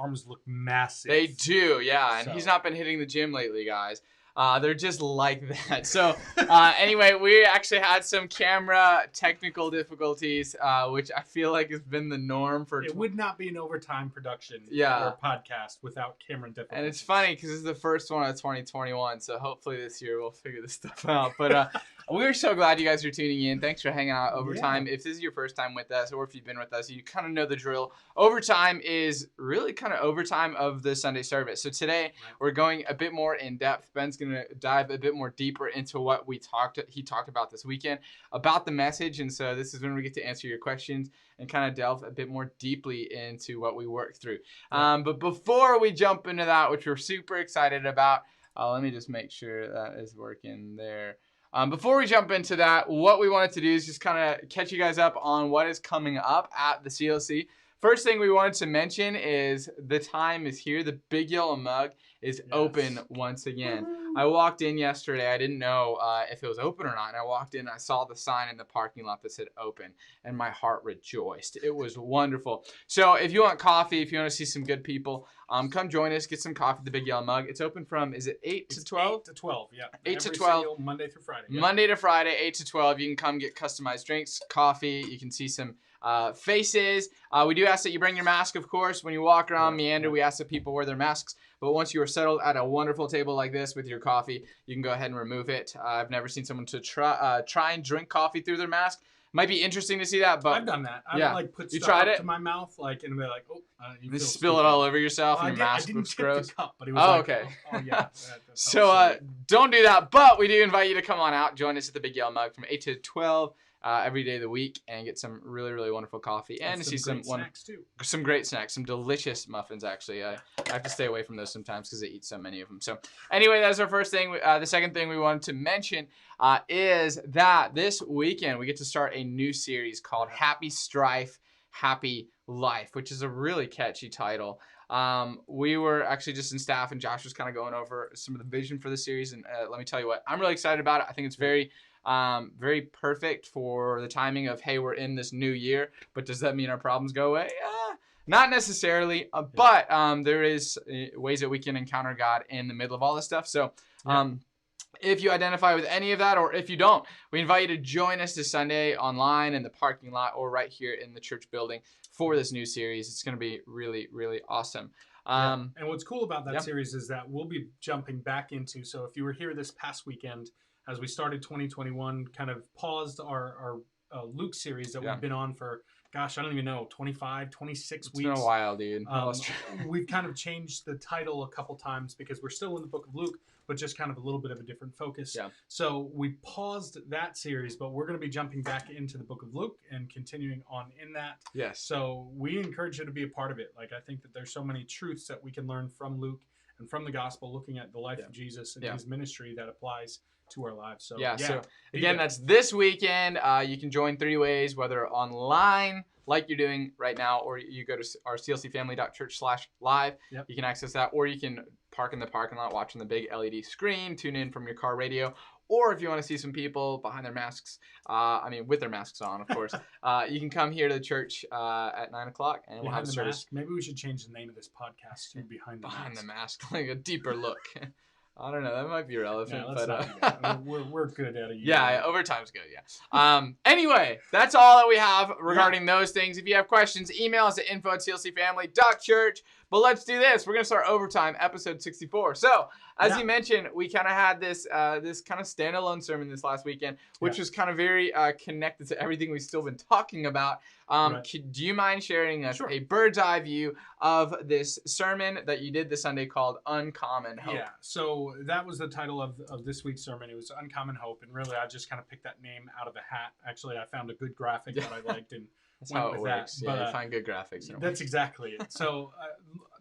arms look massive. They do, yeah. And he's not been hitting the gym lately, guys. They're just like that. So anyway, we actually had some camera technical difficulties, which I feel like has been the norm for. It would not be an overtime production or podcast without camera difficulties. And it's funny because this is the first one of 2021, so hopefully this year we'll figure this stuff out. But we're so glad you guys are tuning in. Thanks for hanging out Overtime. If this is your first time with us, or if you've been with us, you kind of know the drill. Overtime is really kind of overtime of the Sunday service. So today we're going a bit more in depth. Ben's going to dive a bit more deeper into what he talked about this weekend, about the message. And so this is when we get to answer your questions and kind of delve a bit more deeply into what we work through. But before we jump into that, which we're super excited about, let me just make sure that is working there. Before we jump into that, what we wanted to do is just kind of catch you guys up on what is coming up at the CLC. First thing we wanted to mention is the time is here. The Big Yellow Mug is open once again. I walked in yesterday. I didn't know if it was open or not. And I walked in and I saw the sign in the parking lot that said open. And my heart rejoiced. It was wonderful. So if you want coffee, if you want to see some good people, come join us. Get some coffee at the Big Yellow Mug. It's open from, is it 8 to 12? 8 to 12, yeah. 8 to 12. Monday through Friday. Yeah. Monday to Friday, 8 to 12. You can come get customized drinks, coffee. You can see some faces. We do ask that you bring your mask, of course. When you walk around Meander, we ask that people wear their masks. But once you are settled at a wonderful table like this with your coffee, you can go ahead and remove it. I've never seen someone to try and drink coffee through their mask. Might be interesting to see that, but I've done that. I put stuff up to my mouth, and be like, oh, you spill it all over yourself, and your mask looks gross. The cup, but it was okay. Oh yeah. So don't do that. But we do invite you to come on out, join us at the Big Yellow Mug from 8 to 12. Every day of the week, and get some really, really wonderful coffee and see some great snacks, some delicious muffins. Actually, I have to stay away from those sometimes because I eat so many of them. So anyway, that's our first thing. The second thing we wanted to mention is that this weekend we get to start a new series called Happy Strife, Happy Life, which is a really catchy title. We were actually just in staff, and Josh was kind of going over some of the vision for the series, and let me tell you what, I'm really excited about it. I think it's very perfect for the timing of, hey, we're in this new year, but does that mean our problems go away? Not necessarily, but there is ways that we can encounter God in the middle of all this stuff. So if you identify with any of that, or if you don't, we invite you to join us this Sunday online in the parking lot or right here in the church building for this new series. It's going to be really, really awesome. And what's cool about that series is that we'll be jumping back into, so if you were here this past weekend, as we started 2021, kind of paused our Luke series that we've been on for, gosh, I don't even know, 25, 26 weeks. It's been a while, dude. We've kind of changed the title a couple times because we're still in the book of Luke, but just kind of a little bit of a different focus. Yeah. So we paused that series, but we're going to be jumping back into the book of Luke and continuing on in that. Yes. So we encourage you to be a part of it. Like, I think that there's so many truths that we can learn from Luke and from the gospel, looking at the life of Jesus and his ministry that applies to our lives. So so again, that's this weekend. You can join 3 ways, whether online like you're doing right now, or you go to our clcfamily.church/live. You can access that, or you can park in the parking lot watching the big LED screen, tune in from your car radio, or if you want to see some people behind their masks, with their masks on, of course, you can come here to the church at 9 o'clock and we'll have a service. Maybe we should change the name of this podcast to Behind the Mask, like a deeper look. I don't know. That might be relevant, we're good at it. Overtime's good. Anyway, that's all that we have regarding those things. If you have questions, email us at info@clcfamily.church. But let's do this. We're gonna start Overtime, episode 64. So, as you mentioned, we kind of had this this kind of standalone sermon this last weekend, which was kind of very connected to everything we've still been talking about. Do you mind sharing us a bird's eye view of this sermon that you did this Sunday called Uncommon Hope? Yeah, so that was the title of this week's sermon. It was Uncommon Hope, and really I just kind of picked that name out of a hat. Actually, I found a good graphic that I liked and that's went how it with works. That. But, you find good graphics. That's exactly it. So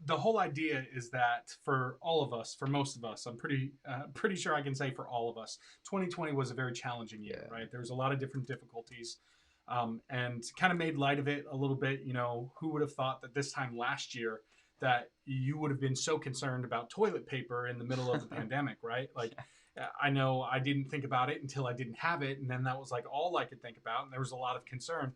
the whole idea is that for all of us, for most of us, I'm pretty sure I can say for all of us, 2020 was a very challenging year, right? There was a lot of different difficulties. And kind of made light of it a little bit. Who would have thought that this time last year that you would have been so concerned about toilet paper in the middle of the pandemic, right? Like, I know I didn't think about it until I didn't have it. And then that was like all I could think about. And there was a lot of concern.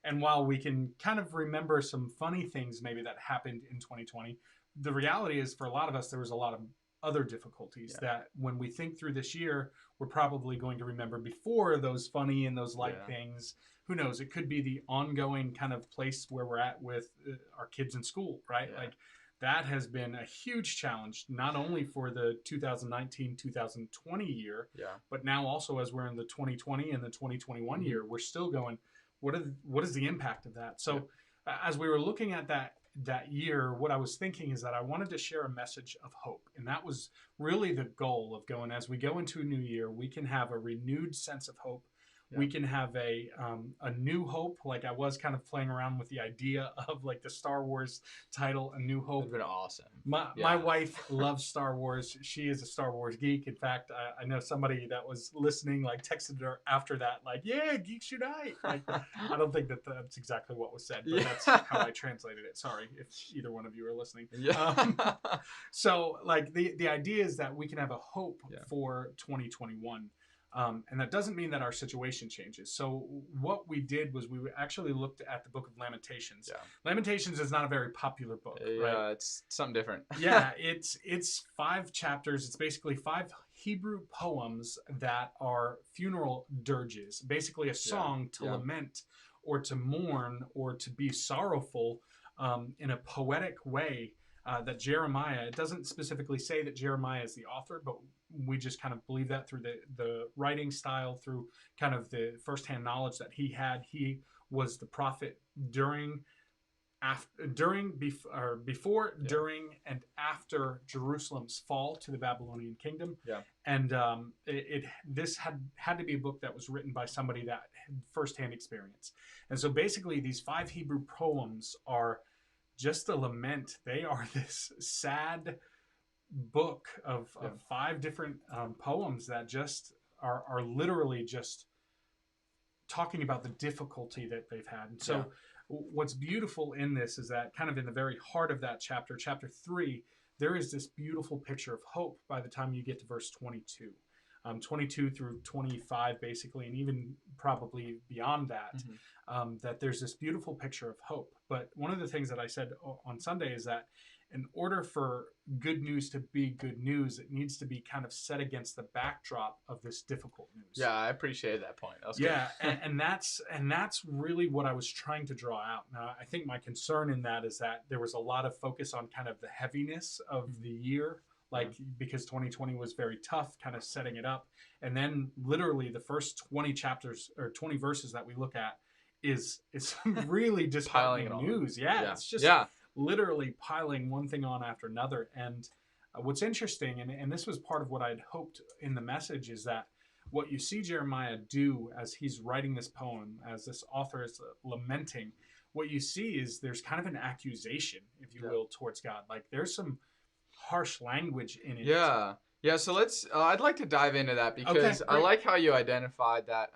And while we can kind of remember some funny things maybe that happened in 2020, the reality is for a lot of us, there was a lot of other difficulties that when we think through this year, we're probably going to remember before those funny and those light things. Who knows? It could be the ongoing kind of place where we're at with our kids in school, right? Like that has been a huge challenge, not only for the 2019-2020 year, but now also as we're in the 2020 and the 2021 year, we're still going, what is the impact of that? So as we were looking at that year, what I was thinking is that I wanted to share a message of hope. And that was really the goal of going, as we go into a new year, we can have a renewed sense of hope. We can have a new hope. Like I was kind of playing around with the idea of like the Star Wars title, A New Hope. It's been awesome. My wife loves Star Wars. She is a Star Wars geek. In fact, I know somebody that was listening, like texted her after that, like, yeah, Geeks Unite. Like, I don't think that's exactly what was said, but that's how I translated it. Sorry if either one of you are listening. So like the idea is that we can have a hope for 2021. And that doesn't mean that our situation changes. So what we did was we actually looked at the book of Lamentations. Lamentations is not a very popular book. Right? It's something different. It's 5 chapters. It's basically 5 Hebrew poems that are funeral dirges, basically a song to lament or to mourn or to be sorrowful in a poetic way. That Jeremiah, it doesn't specifically say that Jeremiah is the author, but we just kind of believe that through the writing style, through kind of the firsthand knowledge that he had. He was the prophet during, before, during, and after Jerusalem's fall to the Babylonian kingdom. And this had to be a book that was written by somebody that had firsthand experience. And so basically these 5 Hebrew poems are just a lament. They are this sad book of 5 different poems that just are literally just talking about the difficulty that they've had. And so what's beautiful in this is that kind of in the very heart of that chapter 3, there is this beautiful picture of hope by the time you get to verse 22. 22 through 25 basically, and even probably beyond that, that there's this beautiful picture of hope. But one of the things that I said on Sunday is that in order for good news to be good news, it needs to be kind of set against the backdrop of this difficult news. Yeah, I appreciated that point. That was good. and that's really what I was trying to draw out. Now, I think my concern in that is that there was a lot of focus on kind of the heaviness of the year, because 2020 was very tough, kind of setting it up. And then literally the first 20 chapters or 20 verses that we look at is really disheartening news. It's just literally piling one thing on after another. And what's interesting, and this was part of what I'd hoped in the message, is that what you see Jeremiah do as he's writing this poem, as this author is lamenting, what you see is there's kind of an accusation, if you will, towards God. Like there's some harsh language in it. So let's I'd like to dive into that, because I like how you identified that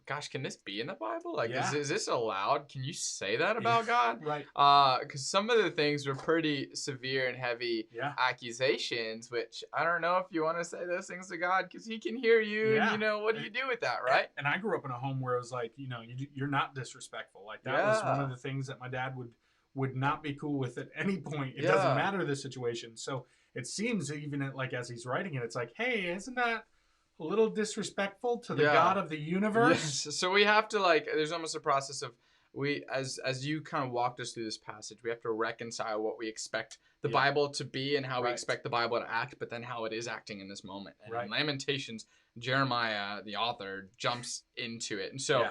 gosh, can this be in the Bible? Like, is this allowed? Can you say that about God? Right. Because some of the things were pretty severe and heavy accusations, which I don't know if you want to say those things to God, because he can hear you. And, what do you do with that, right? And I grew up in a home where it was like, you're not disrespectful. Like that was one of the things that my dad would not be cool with at any point. It doesn't matter the situation. So it seems even like as he's writing it, it's like, hey, isn't that a little disrespectful to the God of the universe? Yes. So we have to there's almost a process of as you kind of walked us through this passage, we have to reconcile what we expect the Bible to be and how we expect the Bible to act, but then how it is acting in this moment. And in Lamentations, Jeremiah, the author, jumps into it. And so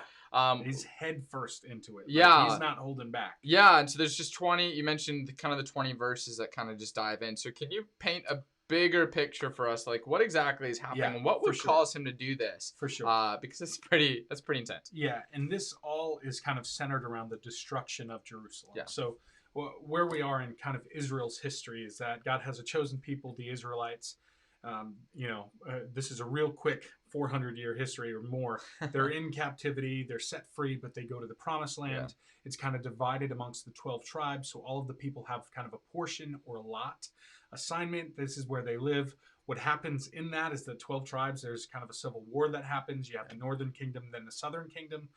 he's head first into it. Yeah. Like, he's not holding back. Yeah. And so there's just 20, you mentioned the 20 verses that kind of just dive in. So can you paint a bigger picture for us, like what exactly is happening and what would cause him to do this? For sure. Because that's pretty intense. Yeah. And this all is kind of centered around the destruction of Jerusalem. Yeah. So where we are in kind of Israel's history is that God has a chosen people, the Israelites. This is a real quick 400-year history or more. They're in captivity, they're set free, but they go to the promised land. It's kind of divided amongst the 12 tribes. So all of the people have kind of a portion or a lot assignment. This is where they live. What happens in that is the 12 tribes, there's kind of a civil war that happens. You have the northern kingdom, then the southern kingdom.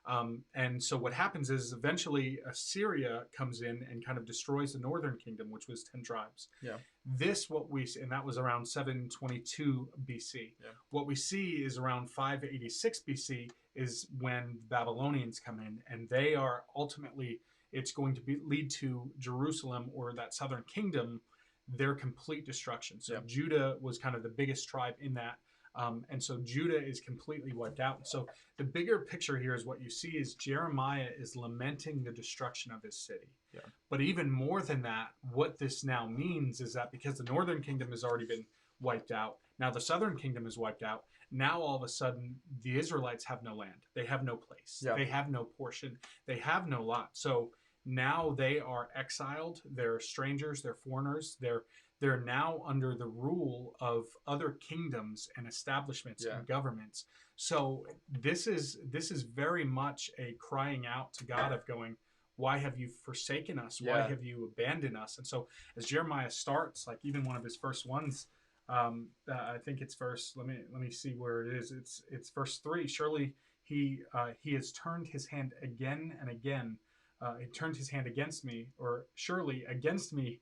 And so what happens is eventually Assyria comes in and kind of destroys the northern kingdom, which was 10 tribes. Yeah. And that was around 722 BC. Yeah. What we see is around 586 BC is when Babylonians come in, and they are ultimately, it's going to lead to Jerusalem, or that southern kingdom, their complete destruction. So Judah was kind of the biggest tribe in that. And so Judah is completely wiped out. So the bigger picture here is what you see is Jeremiah is lamenting the destruction of his city. Yeah. But even more than that, what this now means is that because the northern kingdom has already been wiped out, now the southern kingdom is wiped out. Now all of a sudden the Israelites have no land. They have no place. Yeah. They have no portion. They have no lot. So now they are exiled. They're strangers. They're foreigners. They're now under the rule of other kingdoms and establishments and governments. So this is very much a crying out to God of going, why have you forsaken us? Why have you abandoned us? And so as Jeremiah starts, like even one of his first ones, I think it's verse, let me see where it is. It's verse 3. Surely he has turned his hand again and again. He turned his hand against me, or surely against me.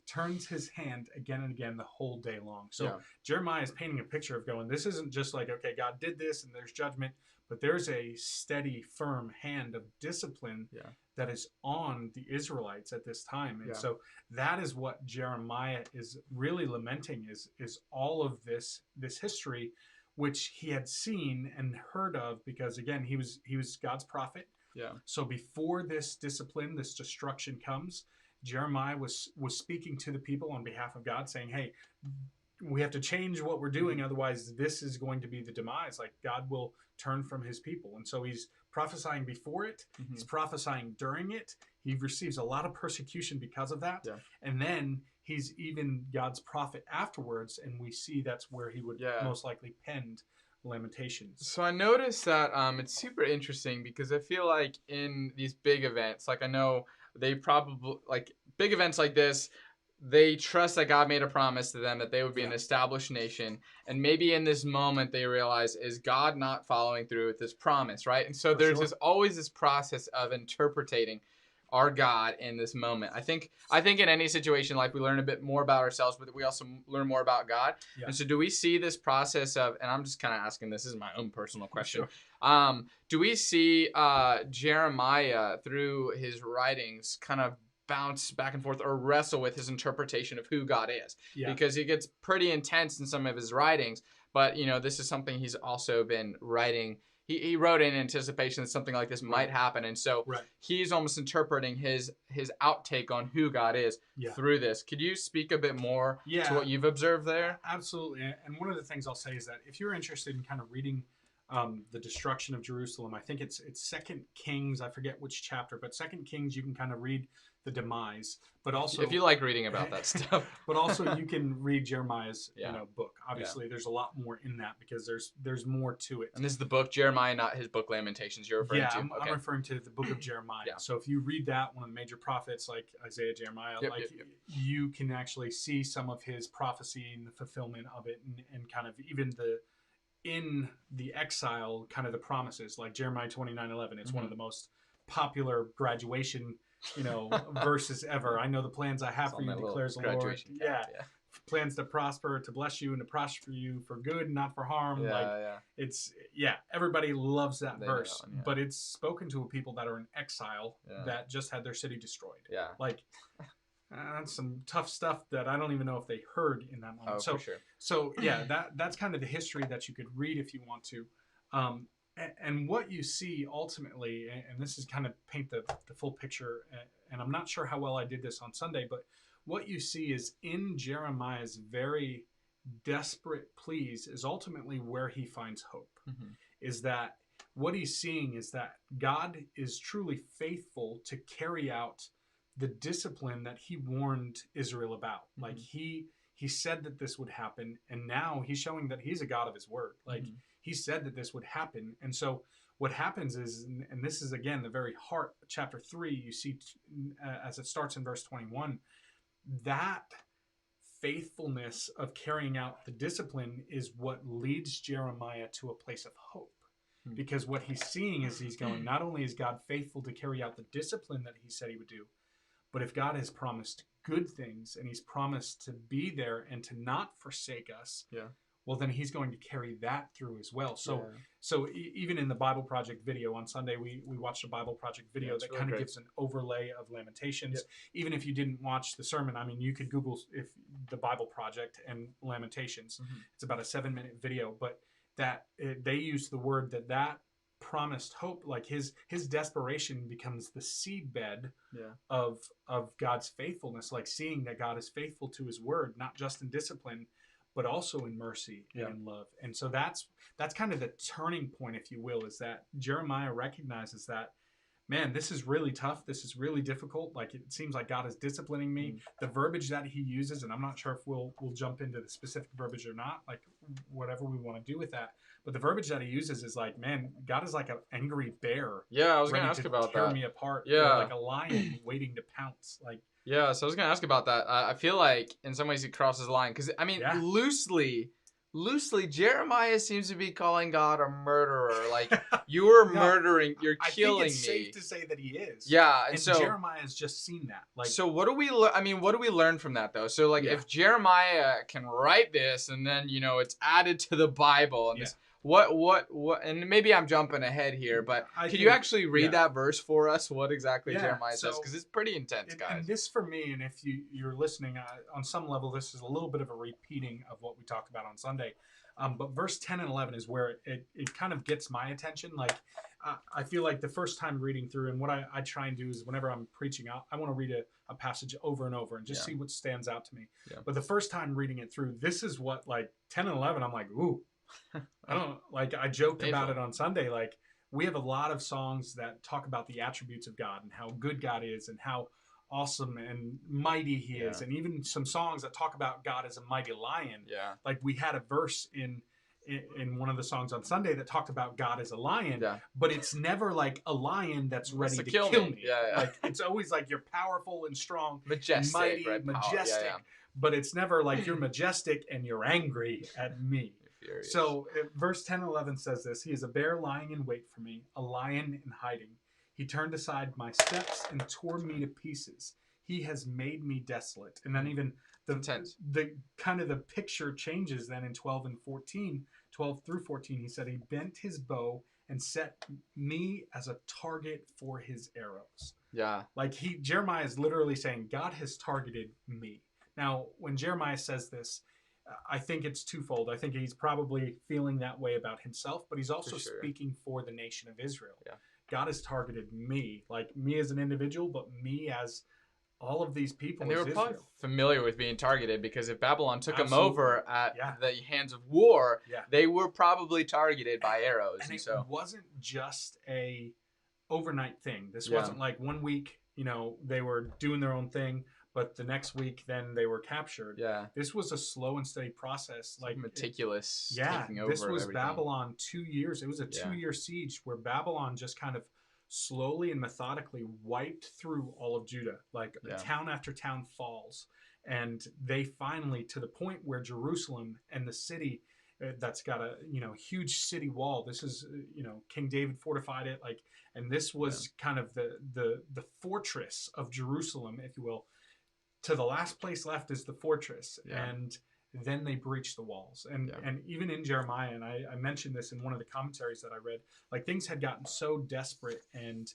Turns his hand again and again the whole day long. So Jeremiah is painting a picture of going, this isn't just like, okay, God did this and there's judgment, but there's a steady, firm hand of discipline that is on the Israelites at this time. And so that is what Jeremiah is really lamenting, is all of this history, which he had seen and heard of, because again, he was God's prophet. Yeah. So before this discipline, this destruction comes, Jeremiah was speaking to the people on behalf of God, saying, hey, we have to change what we're doing. Otherwise, this is going to be the demise. Like, God will turn from his people. And so he's prophesying before it. He's prophesying during it. He receives a lot of persecution because of that. Yeah. And then he's even God's prophet afterwards. And we see that's where he would most likely penned Lamentations. So I noticed that it's super interesting, because I feel like in these big events, like I know they probably, like big events like this, they trust that God made a promise to them that they would be an established nation. And maybe in this moment they realize, is God not following through with this promise, right? And so there's always this process of interpreting our God in this moment. I think in any situation, like, we learn a bit more about ourselves, but we also learn more about God. Yeah. And so do we see this process of, and I'm just kind of asking, this is my own personal question. Sure. Do we see Jeremiah through his writings kind of bounce back and forth or wrestle with his interpretation of who God is? Yeah. Because he gets pretty intense in some of his writings, but this is something he's also been writing. He wrote in anticipation that something like this might happen. And so he's almost interpreting his outtake on who God is through this. Could you speak a bit more to what you've observed there? Absolutely. And one of the things I'll say is that if you're interested in kind of reading the destruction of Jerusalem, I think it's 2 Kings. I forget which chapter, but 2 Kings, you can kind of read the demise, but also if you like reading about that stuff, but also you can read Jeremiah's book. Obviously, there's a lot more in that, because there's more to it. And this is the book Jeremiah, not his book Lamentations you're referring to. I'm referring to the book of Jeremiah. So if you read that, one of the major prophets like Isaiah, Jeremiah, you can actually see some of his prophecy and the fulfillment of it, and kind of even in the exile, kind of the promises, like Jeremiah 29:11. It's one of the most popular graduation verses ever. I know the plans I have for you, declares the Lord. Plans to prosper, to bless you, and to prosper you for good, not for harm. It's everybody loves that verse, but it's spoken to a people that are in exile that just had their city destroyed. That's some tough stuff that I don't even know if they heard in that moment. For sure. So that's kind of the history that you could read if you want to. And what you see ultimately, and this is kind of paint the full picture, and I'm not sure how well I did this on Sunday, but what you see is in Jeremiah's very desperate pleas is ultimately where he finds hope. Is that what he's seeing is that God is truly faithful to carry out the discipline that he warned Israel about. Like he said that this would happen, and now he's showing that he's a God of his word. Like he said that this would happen. And so what happens is, and this is again the very heart of chapter 3, you see as it starts in verse 21, that faithfulness of carrying out the discipline is what leads Jeremiah to a place of hope. because what he's seeing is he's going, not only is God faithful to carry out the discipline that he said he would do, but if God has promised good things and he's promised to be there and to not forsake us, well, then he's going to carry that through as well. So, even in the Bible Project video on Sunday, we watched a Bible Project video that really kind of gives an overlay of Lamentations. Even if you didn't watch the sermon, I mean, you could Google if the Bible Project and Lamentations. It's about a 7-minute video, but they use the word that promised hope, like his desperation becomes the seedbed of God's faithfulness, like seeing that God is faithful to his word, not just in discipline, but also in mercy and in love. And so that's kind of the turning point, if you will, is that Jeremiah recognizes that, man, this is really tough. This is really difficult. Like, it seems like God is disciplining me. The verbiage that he uses, and I'm not sure if we'll jump into the specific verbiage or not, like whatever we want to do with that. But the verbiage that he uses is like, man, God is like an angry bear. Yeah, I was going to ask about that. Tear me apart. Yeah. Like a lion waiting to pounce. Like, yeah, so I was going to ask about that. I feel like in some ways he crosses the line because, I mean, loosely, Jeremiah seems to be calling God a murderer. Like, you're murdering, you're killing me. I think it's safe to say that he is. Yeah, and so Jeremiah's just seen that. Like, so what do we what do we learn from that though? So like, if Jeremiah can write this and then it's added to the Bible and this. What and maybe I'm jumping ahead here, but could you actually read that verse for us? What exactly Jeremiah says? Because it's pretty intense, guys. And this for me, and if you're listening, on some level, this is a little bit of a repeating of what we talked about on Sunday. But verse 10 and 11 is where it kind of gets my attention. Like, I feel like the first time reading through, and what I try and do is whenever I'm preaching out, I want to read a passage over and over and just see what stands out to me. But the first time reading it through, this is what, like, 10 and 11, I'm like, ooh. I joked about it on Sunday. Like, we have a lot of songs that talk about the attributes of God and how good God is and how awesome and mighty he is. And even some songs that talk about God as a mighty lion. Yeah. Like, we had a verse in one of the songs on Sunday that talked about God as a lion, but it's never like a lion that's ready to kill me. Yeah. Like, it's always like you're powerful and strong, majestic, mighty, right? majestic, but it's never like you're majestic and you're angry at me. So verse 10 and 11 says this: he is a bear lying in wait for me, a lion in hiding. He turned aside my steps and tore me to pieces. He has made me desolate. And then even the kind of the picture changes then in 12 through 14. He said he bent his bow and set me as a target for his arrows. Yeah. Like, Jeremiah is literally saying God has targeted me. Now, when Jeremiah says this, I think it's twofold. I think he's probably feeling that way about himself, but he's also speaking for the nation of Israel. Yeah. God has targeted me, like me as an individual, but me as all of these people. And they were probably familiar with being targeted, because if Babylon took them over at the hands of war, they were probably targeted by arrows. And it wasn't just a overnight thing. This wasn't like 1 week, they were doing their own thing, but the next week, then they were captured. Yeah. This was a slow and steady process. Like, meticulous taking over. This was everything. Babylon 2 years. It was a 2-year siege where Babylon just kind of slowly and methodically wiped through all of Judah. Like, town after town falls. And they finally, to the point where Jerusalem and the city that's got a huge city wall. This is King David fortified it, like, and this was kind of the fortress of Jerusalem, if you will. To the last place left is the fortress, and then they breached the walls. And even in Jeremiah, and I mentioned this in one of the commentaries that I read, like, things had gotten so desperate and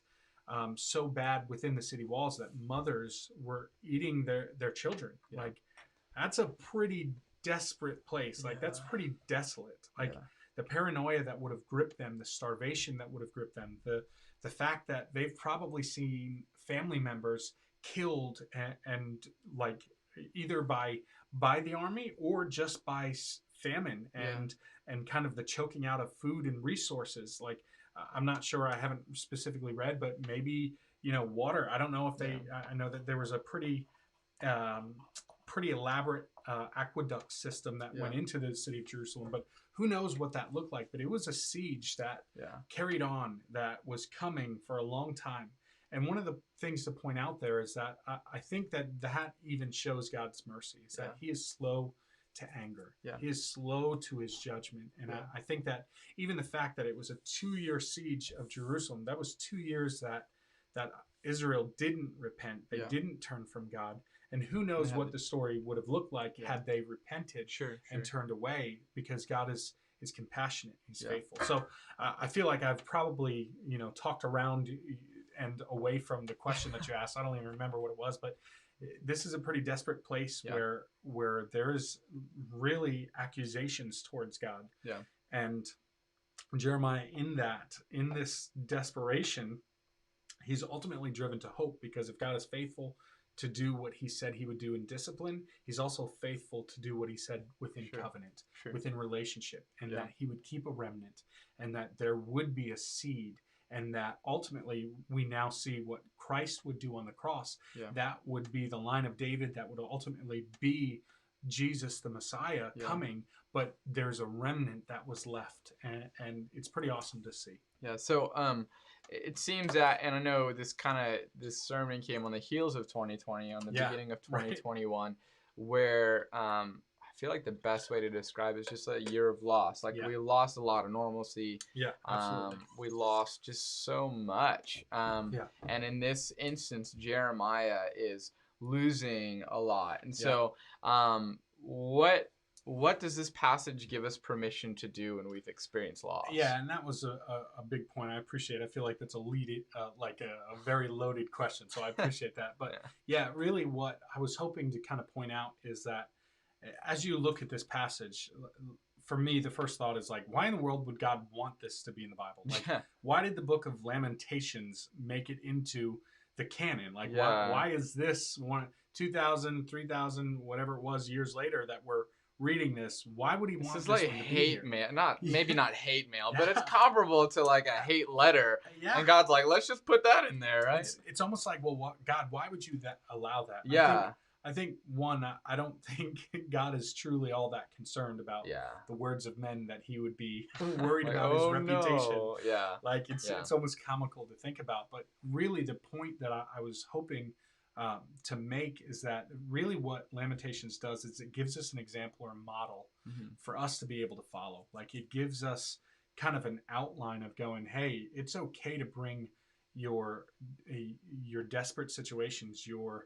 so bad within the city walls that mothers were eating their children. Yeah. Like, that's a pretty desperate place. Like, that's pretty desolate. Like, the paranoia that would have gripped them, the starvation that would have gripped them, the fact that they've probably seen family members killed and like either by the army or just by famine and kind of the choking out of food and resources. Like, I'm not sure, I haven't specifically read, but maybe water. I don't know if they I know that there was a pretty elaborate aqueduct system that went into the city of Jerusalem, but who knows what that looked like. But it was a siege that carried on, that was coming for a long time. And one of the things to point out there is that I think that even shows God's mercy, is that he is slow to anger. Yeah. He is slow to his judgment. And I think that even the fact that it was a 2-year siege of Jerusalem, that was 2 years that Israel didn't repent. They didn't turn from God. And who knows what the story would have looked like had they repented and turned away, because God is compassionate. He's faithful. So I feel like I've probably, talked around and away from the question that you asked. I don't even remember what it was, but this is a pretty desperate place where there's really accusations towards God. Yeah. And Jeremiah, in this desperation, he's ultimately driven to hope, because if God is faithful to do what he said he would do in discipline, he's also faithful to do what he said within covenant, within relationship, and that he would keep a remnant, and that there would be a seed, and that ultimately we now see what Christ would do on the cross. That would be the line of David, that would ultimately be Jesus the Messiah coming, but there's a remnant that was left, and it's pretty awesome to see. Yeah, so it seems that, and I know this sermon came on the heels of 2020, on the beginning of 2021, where I feel like the best way to describe it is just a year of loss. Like we lost a lot of normalcy. Yeah, absolutely. We lost just so much. And in this instance, Jeremiah is losing a lot. And so what does this passage give us permission to do when we've experienced loss? Yeah, and that was a big point. I appreciate it. I feel like that's like a very loaded question, so I appreciate that. But really what I was hoping to kind of point out is that as you look at this passage, for me, the first thought is like, why in the world would God want this to be in the Bible? Like, why did the book of Lamentations make it into the canon? Like, why is this 2,000, 3,000, whatever it was years later that we're reading this? Why would he want this? This is like hate mail, maybe not hate mail, but it's comparable to like a hate letter. And God's like, let's just put that in there, right? It's almost like, well, God, why would you allow that? Yeah. I think one, I don't think God is truly all that concerned about the words of men, that he would be worried like, about his reputation. No. Yeah. Like it's almost comical to think about. But really the point that I was hoping to make is that really what Lamentations does is it gives us an example or a model for us to be able to follow. Like it gives us kind of an outline of going, hey, it's okay to bring your desperate situations, your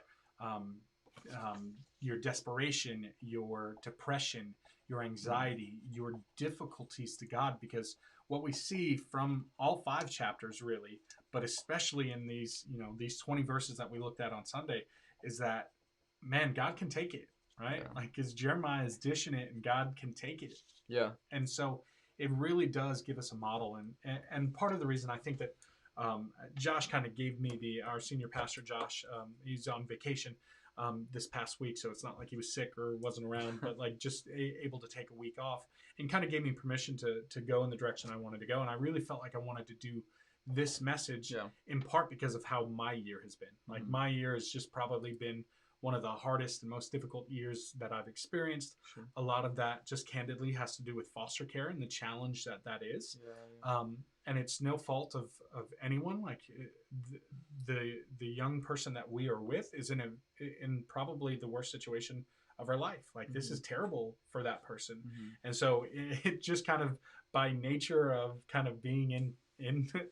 desperation, your depression, your anxiety, your difficulties to God, because what we see from all 5 chapters really, but especially in these 20 verses that we looked at on Sunday, is that, man, God can take it, right? Like, because Jeremiah is dishing it and God can take it. Yeah. And so it really does give us a model. And part of the reason I think that Josh kind of gave me our senior pastor, Josh, he's on vacation this past week, so it's not like he was sick or wasn't around, but like just able to take a week off, and kind of gave me permission to go in the direction I wanted to go. And I really felt like I wanted to do this message in part because of how my year has been. Like my year has just probably been one of the hardest and most difficult years that I've experienced. Sure. A lot of that just candidly has to do with foster care and the challenge that is. And it's no fault of anyone. Like the young person that we are with is in probably the worst situation of our life. Like this is terrible for that person. And so it just kind of by nature of kind of being in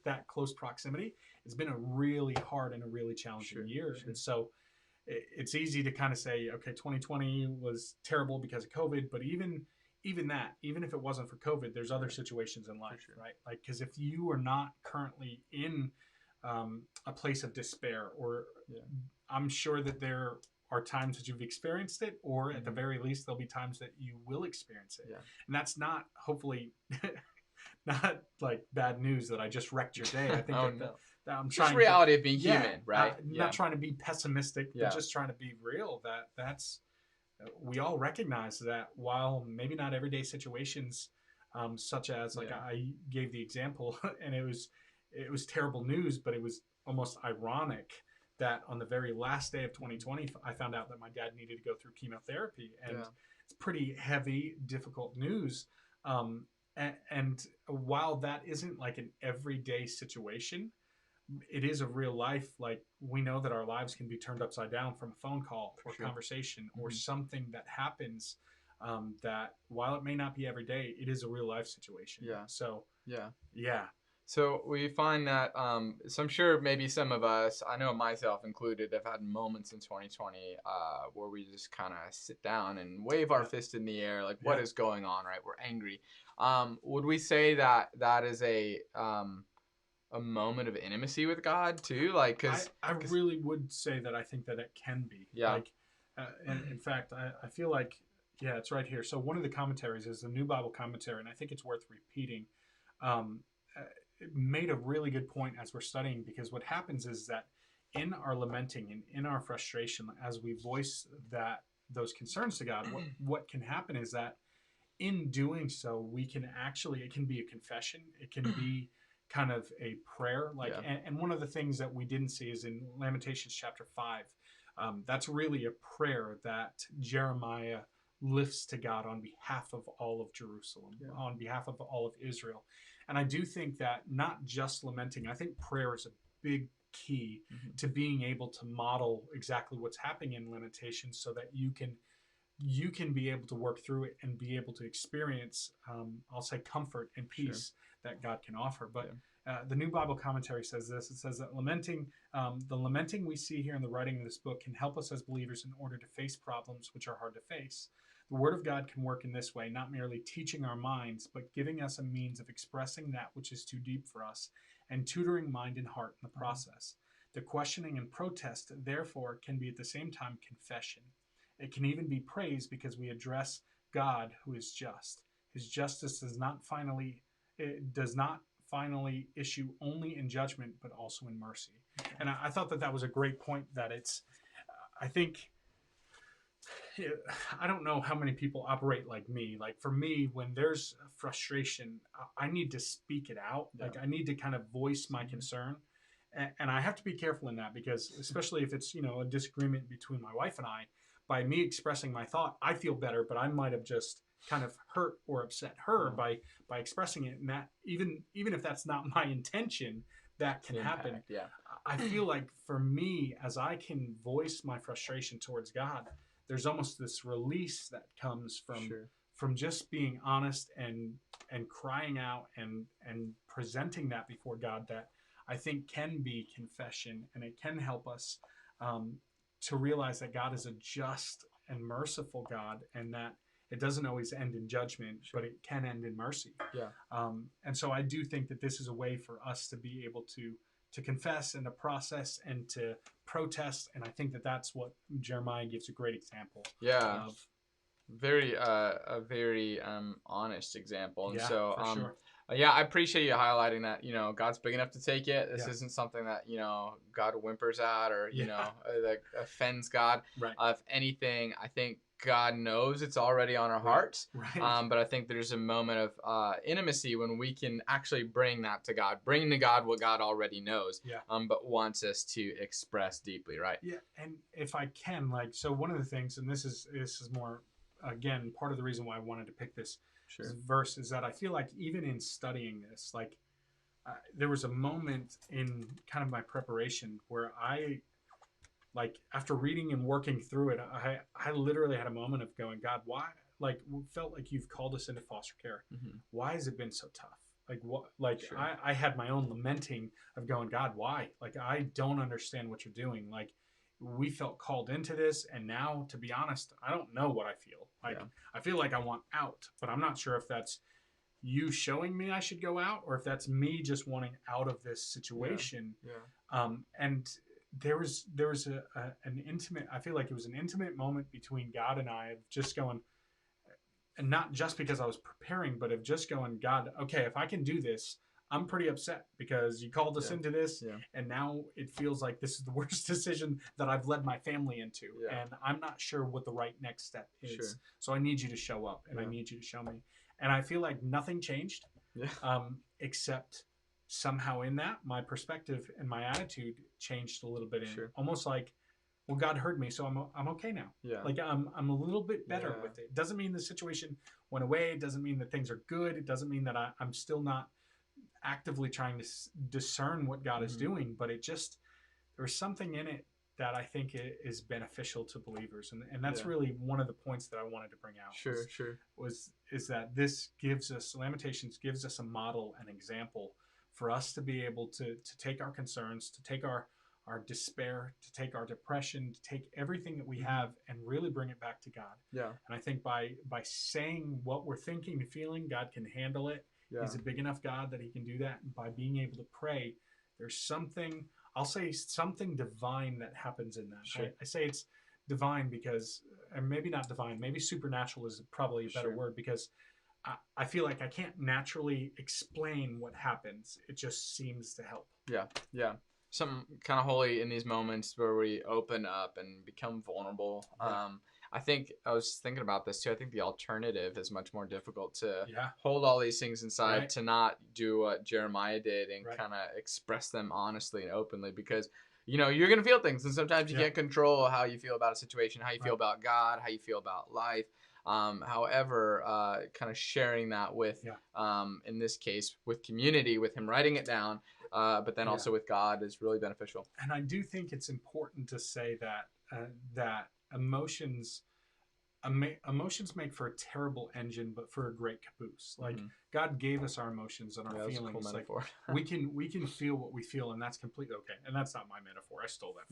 that close proximity, it's been a really hard and a really challenging year. And so it's easy to kind of say, okay, 2020 was terrible because of COVID, but even if it wasn't for COVID, there's other situations in life, right? Like, because if you are not currently in a place of despair, or I'm sure that there are times that you've experienced it, or at the very least, there'll be times that you will experience it. And that's not, hopefully, not like bad news that I just wrecked your day. I think that I'm trying just reality of being human, right? Not trying to be pessimistic, but just trying to be real. That's we all recognize that while maybe not everyday situations, such as like I gave the example, and it was terrible news, but it was almost ironic that on the very last day of 2020, I found out that my dad needed to go through chemotherapy, and it's pretty heavy, difficult news. And while that isn't like an everyday situation, it is a real life. Like we know that our lives can be turned upside down from a phone call or conversation or something that happens that while it may not be every day, it is a real life situation. Yeah. So Yeah. yeah. So we find that, so I'm sure maybe some of us, I know myself included, have had moments in 2020 where we just kind of sit down and wave our fist in the air, like, what is going on, right? We're angry. Would we say that that is a moment of intimacy with God too? Like, cause I really would say that I think that it can be. Yeah. Like, and in fact, I feel like, yeah, it's right here. So one of the commentaries is the New Bible Commentary, and I think it's worth repeating. It made a really good point as we're studying, because what happens is that in our lamenting and in our frustration, as we voice those concerns to God, what can happen is that in doing so, we can actually, it can be a confession, it can be kind of a prayer. Like, and one of the things that we didn't see is in Lamentations chapter 5. That's really a prayer that Jeremiah lifts to God on behalf of all of Jerusalem, on behalf of all of Israel. And I do think that not just lamenting, I think prayer is a big key to being able to model exactly what's happening in Lamentations, so that you can be able to work through it and be able to experience, I'll say, comfort and peace that God can offer. But the New Bible Commentary says this. It says that the lamenting we see here in the writing of this book can help us as believers in order to face problems which are hard to face. The Word of God can work in this way, not merely teaching our minds, but giving us a means of expressing that which is too deep for us and tutoring mind and heart in the process. The questioning and protest, therefore, can be at the same time confession. It can even be praise, because we address God, who is just. His justice does not finally issue only in judgment, but also in mercy. And I thought that was a great point. That it's, I think, I don't know how many people operate like me. Like, for me, when there's frustration, I need to speak it out. Like, I need to kind of voice my concern. And I have to be careful in that, because especially if it's, a disagreement between my wife and I, by me expressing my thought, I feel better, but I might have just kind of hurt or upset her by expressing it. And that, even if that's not my intention, that can happen. Yeah. I feel like for me, as I can voice my frustration towards God, there's almost this release that comes from just being honest and crying out and presenting that before God, that I think can be confession, and it can help us to realize that God is a just and merciful God, and that it doesn't always end in judgment, but it can end in mercy. Yeah. And so I do think that this is a way for us to be able to confess and to process and to protest. And I think that that's what Jeremiah gives a great example of. A very honest example. And so, for sure. I appreciate you highlighting that, God's big enough to take it. This isn't something that, God whimpers at, or, that offends God. Right. If anything, I think God knows it's already on our hearts. Right. But I think there's a moment of intimacy when we can actually bring that to God, bring to God what God already knows, but wants us to express deeply, right? Yeah. And if I can, so one of the things, and this is more, again, part of the reason why I wanted to pick this verse, is that I feel like even in studying this, there was a moment in kind of my preparation where after reading and working through it, I literally had a moment of going, God, why? Felt like you've called us into foster care. Why has it been so tough? I had my own lamenting of going, God, why? I don't understand what you're doing. We felt called into this, and now, to be honest, I don't know what I feel. I feel like I want out, but I'm not sure if that's you showing me I should go out, or if that's me just wanting out of this situation. And there was an intimate, I feel like it was an intimate moment between God and I, of just going, and not just because I was preparing, but of just going, God, okay, if I can do this, I'm pretty upset because you called us into this, and now it feels like this is the worst decision that I've led my family into, and I'm not sure what the right next step is. So I need you to show up, and I need you to show me. And I feel like nothing changed, except somehow in that, my perspective and my attitude changed a little bit. Almost like, well, God heard me, so I'm okay now. I'm a little bit better with it. Doesn't mean the situation went away. It doesn't mean that things are good. It doesn't mean that I'm still not actively trying to discern what God is doing, but it just, there's something in it that I think is beneficial to believers, and that's Yeah. really one of the points that I wanted to bring out. Sure. Is that this gives us, Lamentations gives us a model, an example for us to be able to take our concerns, to take our despair, to take our depression, to take everything that we have and really bring it back to God. Yeah. And I think by saying what we're thinking and feeling, God can handle it. Yeah. He's a big enough God that he can do that. And by being able to pray, there's something, I'll say something divine that happens in that. Sure. I say it's divine because, and maybe not divine, maybe supernatural is probably a better Sure. word, because I feel like I can't naturally explain what happens. It just seems to help. Yeah. Something kind of holy in these moments where we open up and become vulnerable. Yeah. I think I was thinking about this too. I think the alternative is much more difficult to Yeah. hold all these things inside, Right. to not do what Jeremiah did and Right. kind of express them honestly and openly, because you're going to feel things, and sometimes you Yeah. can't control how you feel about a situation, how you feel Right. about God, how you feel about life. However, kind of sharing that with, in this case, with community, with him writing it down, but then also with God is really beneficial. And I do think it's important to say that that emotions make for a terrible engine, but for a great caboose. Like God gave us our emotions and our feelings. That's a cool metaphor. Like we can feel what we feel, and that's completely okay. And that's not my metaphor. I stole that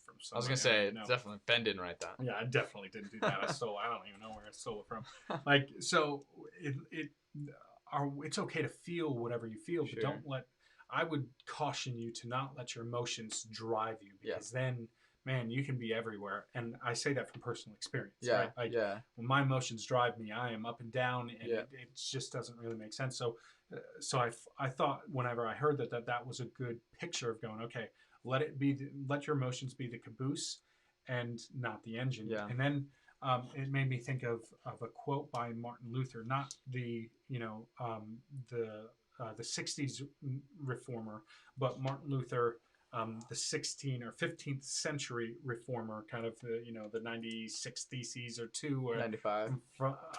from somebody. I was gonna say definitely Ben didn't write that. Yeah, I definitely didn't do that. I don't even know where I stole it from. Like, so it's okay to feel whatever you feel, but I would caution you to not let your emotions drive you, because then, man, you can be everywhere. And I say that from personal experience. Yeah. Right? Like, when my emotions drive me, I am up and down, and it just doesn't really make sense. So I thought whenever I heard that was a good picture of going, okay, let your emotions be the caboose and not the engine. Yeah. And then it made me think of a quote by Martin Luther, not the 60s reformer, but Martin Luther, the 16th or 15th century reformer, kind of the 96 Theses or 2 or 95.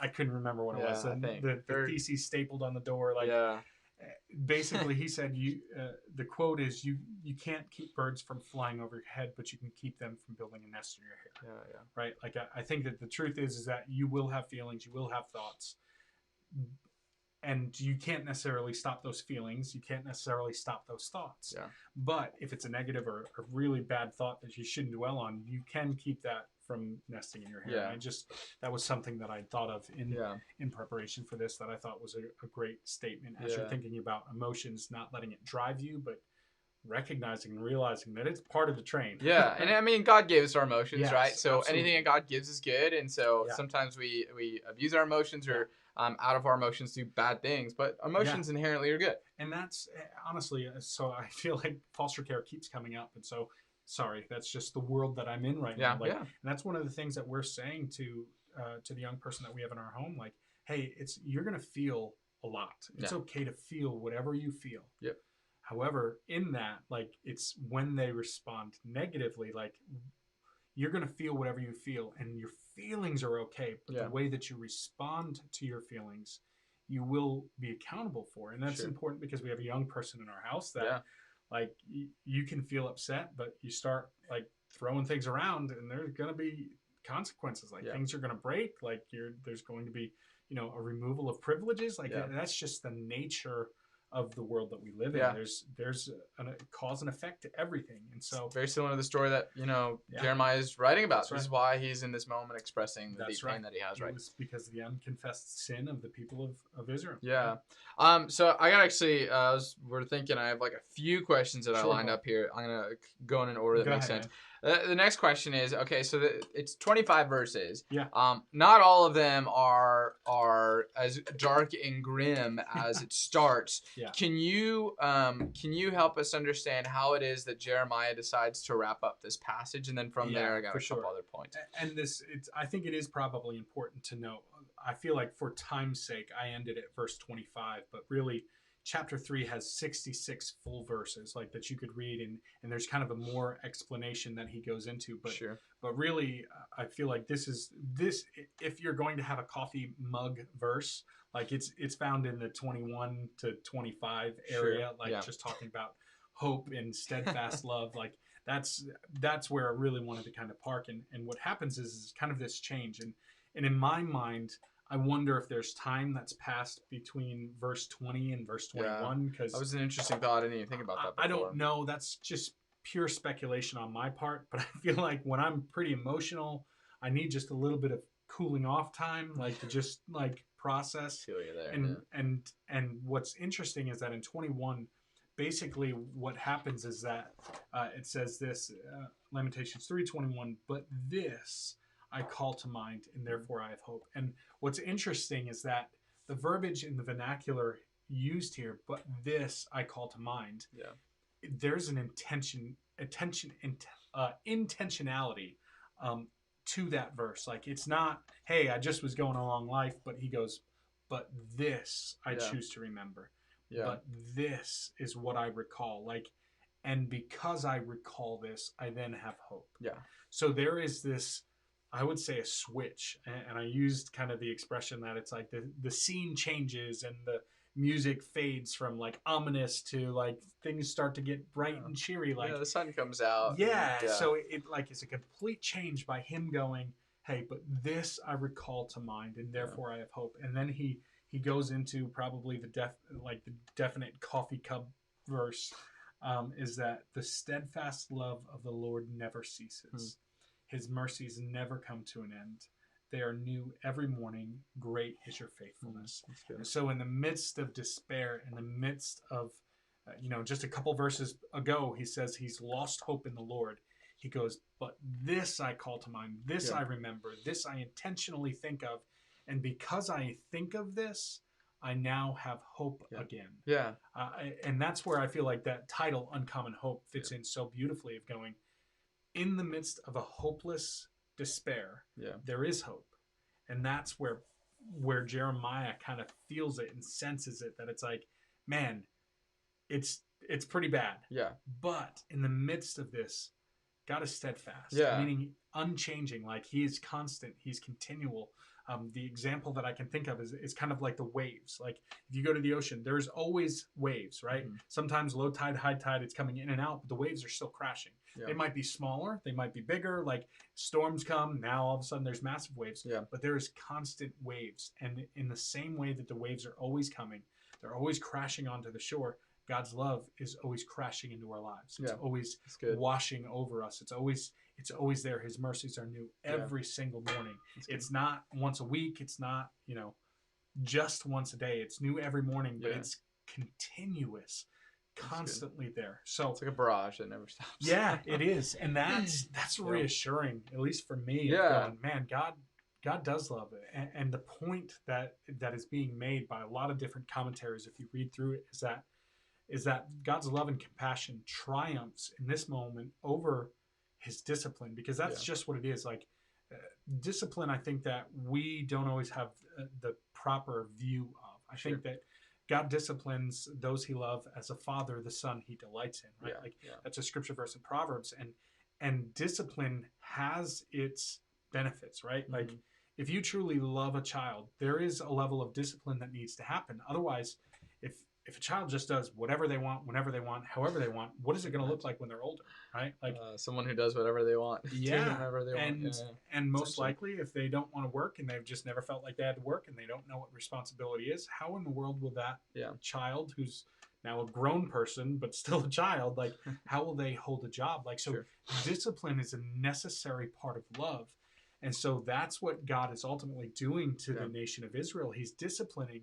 I couldn't remember what it was. The theses stapled on the door. Basically, he said, the quote is, you can't keep birds from flying over your head, but you can keep them from building a nest in your hair. Right? Like, I think that the truth is that you will have feelings, you will have thoughts, and you can't necessarily stop those feelings. You can't necessarily stop those thoughts. Yeah. But if it's a negative or a really bad thought that you shouldn't dwell on, you can keep that from nesting in your hair. Yeah. And that was something that I thought of in preparation for this, that I thought was a great statement as you're thinking about emotions, not letting it drive you, but recognizing and realizing that it's part of the train. Yeah. And I mean, God gave us our emotions, right? So absolutely. anything that God gives is good. And so sometimes we abuse our emotions or out of our emotions do bad things, but emotions inherently are good. And that's honestly, so I feel like foster care keeps coming up. And so, sorry, that's just the world that I'm in right now. And that's one of the things that we're saying to the young person that we have in our home. Like, hey, you're going to feel a lot. It's okay to feel whatever you feel. Yep. However, in that, like, it's when they respond negatively, like, you're going to feel whatever you feel, and your feelings are okay. But the way that you respond to your feelings, you will be accountable for. And that's important, because we have a young person in our house that, like, you can feel upset, but you start, like, throwing things around, and there's going to be consequences. Like, things are going to break. Like, there's going to be, a removal of privileges. Like, that's just the nature of the world that we live in. There's a cause and effect to everything. And so very similar to the story that Jeremiah is writing about. This is why he's in this moment expressing the deep pain that he has. Right, it's because of the unconfessed sin of the people of Israel. So I got actually we're thinking, I have like a few questions that I lined up here. I'm gonna go in an order that makes sense. The next question is, okay, so it's 25 verses. Not all of them are as dark and grim as it starts. Can you help us understand how it is that Jeremiah decides to wrap up this passage? And then from there, I got a couple other points. And I think it is probably important to note. I feel like for time's sake, I ended at verse 25, but really, chapter 3 has 66 full verses, like, that you could read, and there's kind of a more explanation that he goes into. But really, I feel like this if you're going to have a coffee mug verse, like, it's found in the 21 to 25 area, just talking about hope and steadfast love. Like, that's where I really wanted to kind of park. And what happens is kind of this change. And in my mind, I wonder if there's time that's passed between verse 20 and verse 21, because that was an interesting thought. I didn't even think about that before. I don't know. That's just pure speculation on my part, but I feel like when I'm pretty emotional, I need just a little bit of cooling off time, like to just like process. Feel you there. And what's interesting is that in 21, basically what happens is that it says this, Lamentations 3:21, but this I call to mind, and therefore I have hope. And what's interesting is that the verbiage in the vernacular used here, but this I call to mind. Yeah. There's an intentionality to that verse. Like, it's not, hey, I just was going along life, but he goes, but this I choose to remember. Yeah. But this is what I recall. Like, and because I recall this, I then have hope. Yeah. So there is this, I would say, a switch, and I used kind of the expression that it's like the scene changes and the music fades from like ominous to like things start to get bright and cheery. Like, the sun comes out. Yeah. So it like it's a complete change by him going, hey, but this I recall to mind, and therefore I have hope. And then he goes into probably the definite coffee cup verse, is that the steadfast love of the Lord never ceases. His mercies never come to an end. They are new every morning. Great is your faithfulness. And so in the midst of despair, in the midst of, just a couple verses ago, he says he's lost hope in the Lord. He goes, but this I call to mind. This I remember. This I intentionally think of. And because I think of this, I now have hope again. Yeah. And that's where I feel like that title, Uncommon Hope, fits in so beautifully, of going, in the midst of a hopeless despair, there is hope. And that's where Jeremiah kind of feels it and senses it, that it's like, man, it's pretty bad. Yeah. But in the midst of this, God is steadfast, meaning unchanging. Like, he is constant, he's continual. The example that I can think of is kind of like the waves. Like, if you go to the ocean, there's always waves, right? Mm-hmm. Sometimes low tide, high tide, it's coming in and out, but the waves are still crashing. Yeah. They might be smaller, they might be bigger. Like, storms come, now all of a sudden there's massive waves. Yeah. But there is constant waves. And in the same way that the waves are always coming, they're always crashing onto the shore, God's love is always crashing into our lives. It's always washing over us. It's always there. His mercies are new every single morning. It's not once a week. It's not, just once a day. It's new every morning, but it's continuous, constantly there. So it's like a barrage that never stops. Yeah, it is. And that's reassuring, at least for me. Going, man, God does love it. And the point that is being made by a lot of different commentaries, if you read through it, is that God's love and compassion triumphs in this moment over his discipline, because that's just what it is. Like, discipline, I think that we don't always have the proper view of. I think that God disciplines those he loves as a father, the son he delights in, right? That's a scripture verse in Proverbs, and discipline has its benefits, right? Mm-hmm. Like, if you truly love a child, there is a level of discipline that needs to happen. Otherwise, if a child just does whatever they want, whenever they want, however they want, what is it going to look like when they're older, right? Like, someone who does whatever they want. Whenever they want. And most likely, if they don't want to work and they've just never felt like they had to work and they don't know what responsibility is, how in the world will that child, who's now a grown person but still a child, like, how will they hold a job? Like, so discipline is a necessary part of love. And so that's what God is ultimately doing to the nation of Israel. He's disciplining,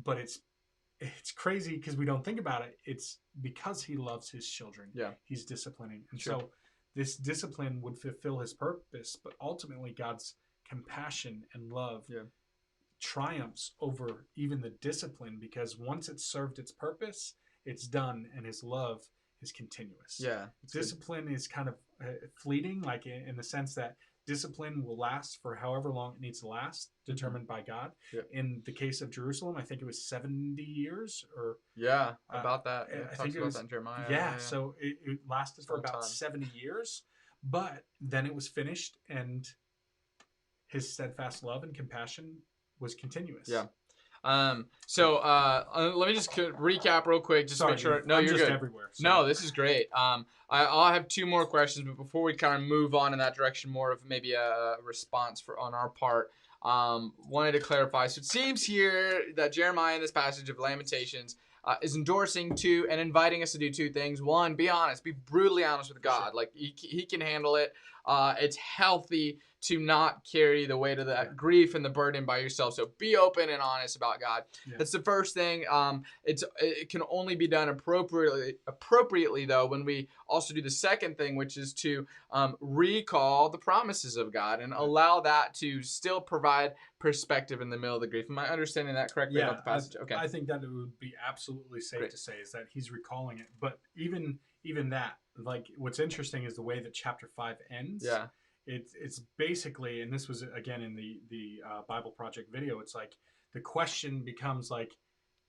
but it's crazy because we don't think about it. It's because he loves his children. Yeah. He's disciplining. And so this discipline would fulfill his purpose, but ultimately God's compassion and love triumphs over even the discipline, because once it's served its purpose, it's done, and his love is continuous. Yeah. Discipline is kind of fleeting, like in the sense that discipline will last for however long it needs to last, determined by God. Yeah. In the case of Jerusalem, I think it was 70 years or... about that. I think it was in Jeremiah. Yeah, so it lasted for about 70 years, but then it was finished, and his steadfast love and compassion was continuous. Yeah. Let me just recap real quick, just to make sure. Dude, No, I'm you're just good. everywhere. So. No, this is great. I'll have two more questions, but before we kind of move on in that direction, more of maybe a response on our part. Wanted to clarify. So it seems here that Jeremiah in this passage of Lamentations is endorsing two and inviting us to do two things. One, be honest, be brutally honest with God. Sure. Like he can handle it. It's healthy to not carry the weight of that grief and the burden by yourself. So be open and honest about God. Yeah. That's the first thing. It can only be done appropriately though when we also do the second thing, which is to recall the promises of God and allow that to still provide perspective in the middle of the grief. Am I understanding that correctly about the passage? Okay. I think that it would be absolutely safe to say is that he's recalling it. But even that, like, what's interesting is the way that chapter 5 ends. Yeah. It's basically, and this was again in the Bible Project video. It's like the question becomes like,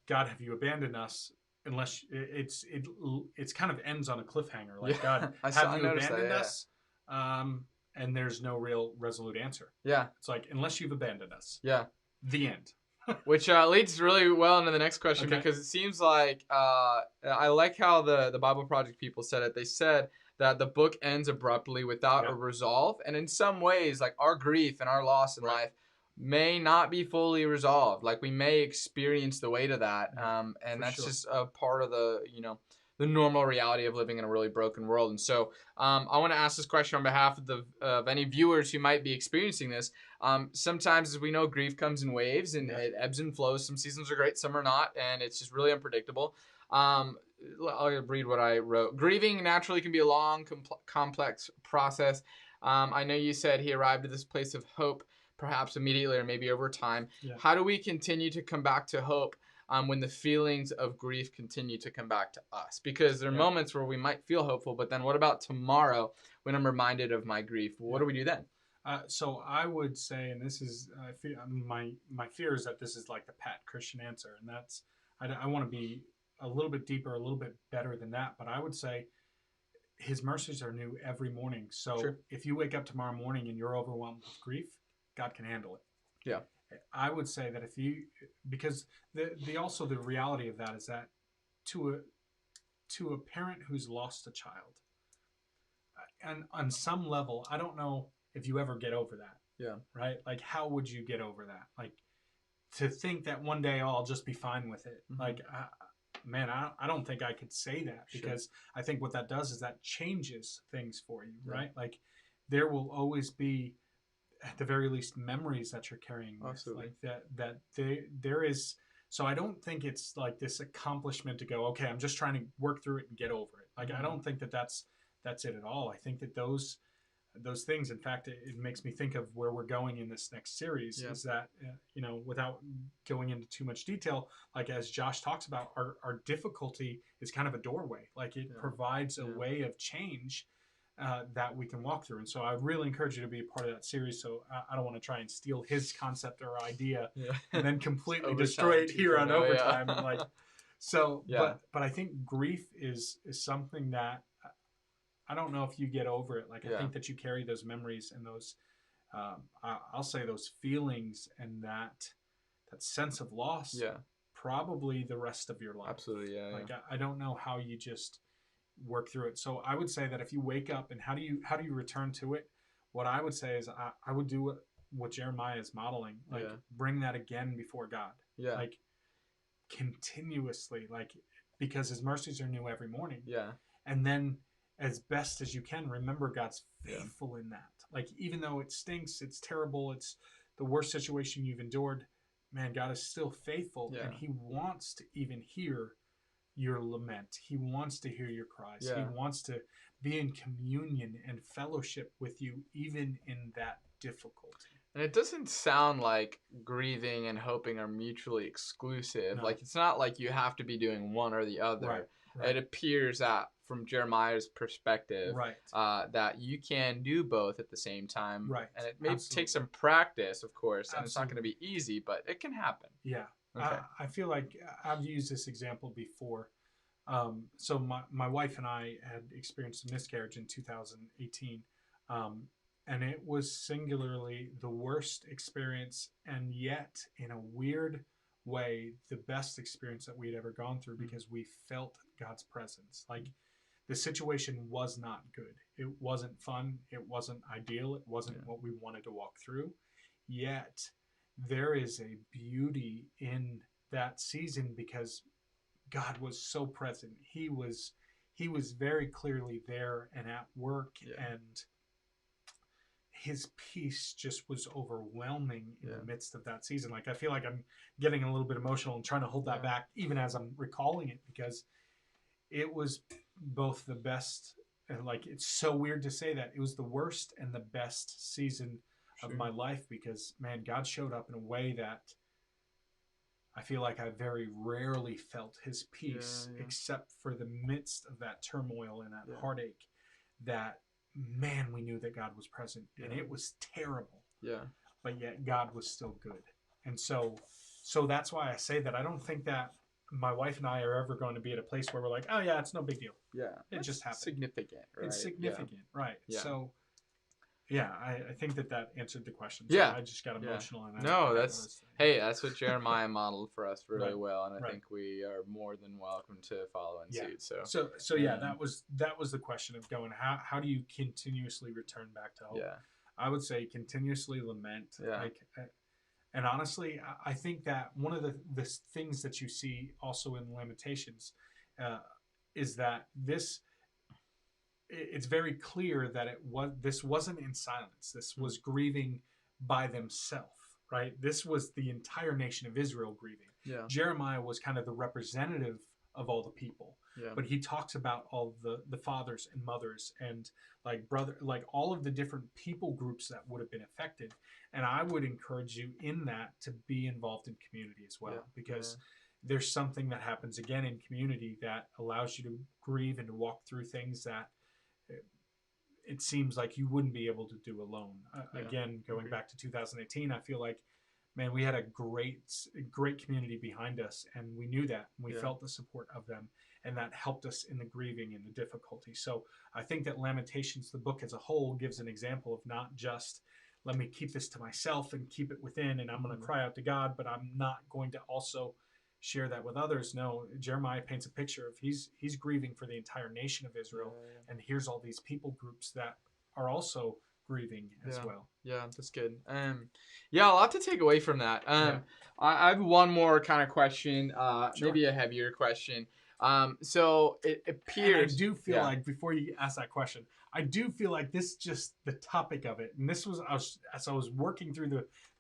God, have you abandoned us? Unless it's kind of ends on a cliffhanger. Like, God, have you abandoned us? And there's no real resolute answer. Yeah. It's like, unless you've abandoned us. Yeah. The end. Which leads really well into the next question, because it seems like I like how the Bible Project people said it. They said that the book ends abruptly without a resolve. And in some ways, like our grief and our loss in life may not be fully resolved. Like we may experience the weight of that. And that's just a part of the normal reality of living in a really broken world. And so I want to ask this question on behalf of any viewers who might be experiencing this. Sometimes, as we know, grief comes in waves and it ebbs and flows. Some seasons are great, some are not, and it's just really unpredictable. I'll read what I wrote. Grieving naturally can be a long, complex process. I know you said he arrived at this place of hope, perhaps immediately or maybe over time. Yeah. How do we continue to come back to hope when the feelings of grief continue to come back to us? Because there are moments where we might feel hopeful, but then what about tomorrow when I'm reminded of my grief? What do we do then? So I would say, and this is my fear is that this is like the pat Christian answer, and that's I want to be a little bit deeper, a little bit better than that. But I would say his mercies are new every morning. So if you wake up tomorrow morning and you're overwhelmed with grief, God can handle it. Yeah. I would say that because the reality of that is that to a parent who's lost a child, and on some level, I don't know if you ever get over that. Yeah. Right? Like, how would you get over that? Like, to think that one day, I'll just be fine with it. Mm-hmm. Like, man, I don't think I could say that, because I think what that does is that changes things for you, right? Like, there will always be, at the very least, memories that you're carrying with. Absolutely. Like there is. So I don't think it's like this accomplishment to go, okay, I'm just trying to work through it and get over it. Like, I don't think that's it at all. I think that those things, in fact, it makes me think of where we're going in this next series. Is that without going into too much detail, like as Josh talks about, our difficulty is kind of a doorway. Like, it provides a way of change that we can walk through. And so I really encourage you to be a part of that series. So I don't want to try and steal his concept or idea and then completely destroy it here on Overtime. And like, so, but I think grief is something that I don't know if you get over it. Like, I think that you carry those memories and those, I'll say those feelings and that sense of loss, probably the rest of your life. Absolutely. Yeah. Like, I don't know how you just work through it. So I would say that if you wake up, and how do you return to it? What I would say is I would do what Jeremiah is modeling, like bring that again before God, like continuously, like, because his mercies are new every morning. And then as best as you can, remember God's faithful in that. Like, even though it stinks, it's terrible, it's the worst situation you've endured, man, God is still faithful, and he wants to even hear your lament. He wants to hear your cries. He wants to be in communion and fellowship with you, even in that difficulty. And it doesn't sound like grieving and hoping are mutually exclusive. No. Like, it's not like you have to be doing one or the other. Right. It appears that from Jeremiah's perspective, that you can do both at the same time. Right. And it may take some practice, of course, and it's not going to be easy, but it can happen. Yeah. Okay. I feel like I've used this example before. So my wife and I had experienced a miscarriage in 2018. And it was singularly the worst experience, and yet in a weird way the best experience that we'd ever gone through because we felt God's presence. Like the situation was not good. It wasn't fun. It wasn't ideal. It wasn't what we wanted to walk through. Yet there is a beauty in that season because God was so present. He was very clearly there and at work, and his peace just was overwhelming in the midst of that season. Like I feel like I'm getting a little bit emotional and trying to hold that back even as I'm recalling it, because it was both the best, and like it's so weird to say that it was the worst and the best season of my life, because man, God showed up in a way that I feel like I very rarely felt his peace except for the midst of that turmoil and that heartache. That man, we knew that God was present, and it was terrible. Yeah. But yet God was still good. And so that's why I say that I don't think that my wife and I are ever going to be at a place where we're like, oh yeah, it's no big deal. Yeah. It just happened. Significant, right? It's significant, right? Yeah. So yeah, I think that answered the question. So I just got emotional. And that's what Jeremiah modeled for us really well, and I think we are more than welcome to follow in suit. So that was the question of going, how do you continuously return back to hope? Yeah. I would say continuously lament. Yeah. And honestly, I think that one of the things that you see also in Lamentations is that it's very clear that this wasn't in silence. This was grieving by themselves, right? This was the entire nation of Israel grieving. Yeah. Jeremiah was kind of the representative of all the people. Yeah. But he talks about all the fathers and mothers and like all of the different people groups that would have been affected. And I would encourage you in that to be involved in community as well, because there's something that happens again in community that allows you to grieve and to walk through things that it seems like you wouldn't be able to do alone. Again, going back to 2018, I feel like, man, we had a great community behind us, and we knew that. And we felt the support of them, and that helped us in the grieving and the difficulty. So I think that Lamentations, the book as a whole, gives an example of not just, let me keep this to myself and keep it within, and I'm going to cry out to God, but I'm not going to also share that with others. No, Jeremiah paints a picture of he's grieving for the entire nation of Israel, and here's all these people groups that are also grieving as well. Yeah, that's good. A lot to take away from that. I have one more kind of question, maybe a heavier question. So it appears, and I do feel like, before you ask that question, I do feel like this just the topic of it, and this was as I was working through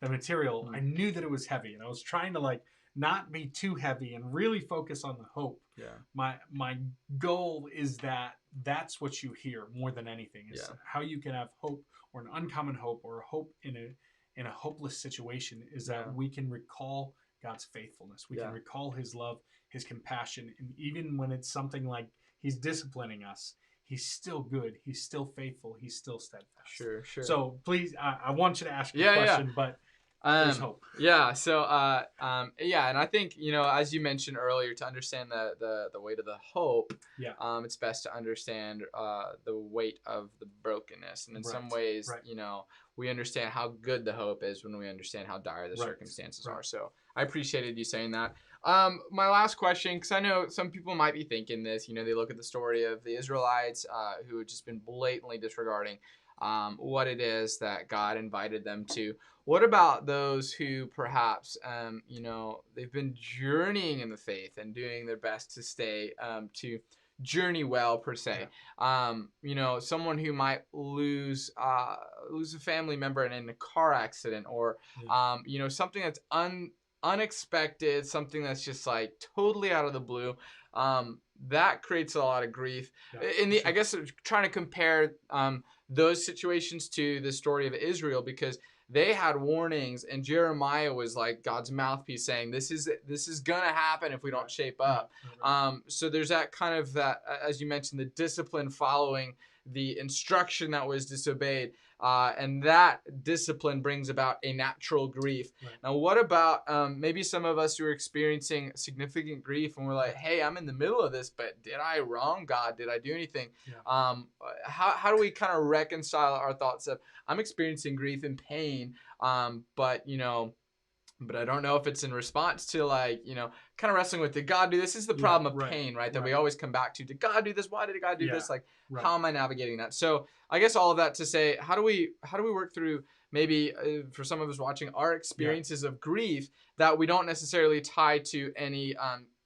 the material, I knew that it was heavy, and I was trying to not be too heavy and really focus on the hope. Yeah. My goal is that that's what you hear more than anything, is how you can have hope, or an uncommon hope, or a hope in a hopeless situation, is that we can recall God's faithfulness. We can recall his love, his compassion, and even when it's something like he's disciplining us, he's still good, he's still faithful, he's still steadfast. Sure. So please, I want you to ask your question, but there's hope. Yeah. So, and I think, as you mentioned earlier, to understand the weight of the hope, it's best to understand the weight of the brokenness. And in some ways, we understand how good the hope is when we understand how dire the circumstances are. So I appreciated you saying that. My last question, because I know some people might be thinking this, they look at the story of the Israelites who had just been blatantly disregarding what it is that God invited them to. What about those who perhaps, they've been journeying in the faith and doing their best to stay, to journey well, per se? Someone who might lose a family member in a car accident, or, something that's unexpected, something that's just totally out of the blue. That creates a lot of grief. I guess trying to compare those situations to the story of Israel, because they had warnings, and Jeremiah was like God's mouthpiece, saying this is gonna happen if we don't shape up. So there's that kind of, that, as you mentioned, the discipline following the instruction that was disobeyed, and that discipline brings about a natural grief. Now, what about maybe some of us who are experiencing significant grief, and we're like, hey, I'm in the middle of this, but did I wrong God? Did I do anything? How do we kind of reconcile our thoughts of, I'm experiencing grief and pain, but But I don't know if it's in response to, like, you know, kind of wrestling with, did God do this? This is the Yeah, problem of right, pain, right? That we right. always come back to. Did God do this? Why did God do Yeah, this? Like, right. how am I navigating that? So I guess all of that to say, how do we work through maybe for some of us watching our experiences of grief that we don't necessarily tie to any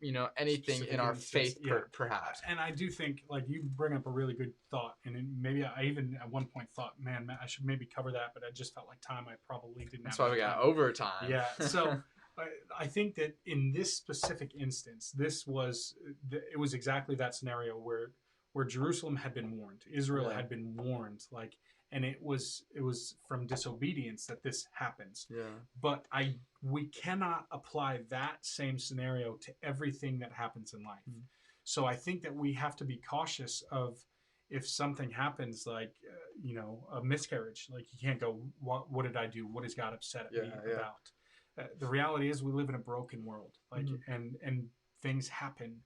you know, anything Specific in our instance, faith yeah. perhaps. And I do think, like, you bring up a really good thought, and maybe I even at one point thought, man, I should maybe cover that, but I just felt like time. I probably didn't That's have why we enough got time. overtime. Yeah. So I think that in this specific instance, it was exactly that scenario where Jerusalem had been warned, Israel Yeah. had been warned, like, and it was from disobedience that this happens. Yeah. But we cannot apply that same scenario to everything that happens in life. So I think that we have to be cautious of, if something happens, like a miscarriage, like, you can't go, what did I do? What is God upset at me about? The reality is we live in a broken world, like, and things happen.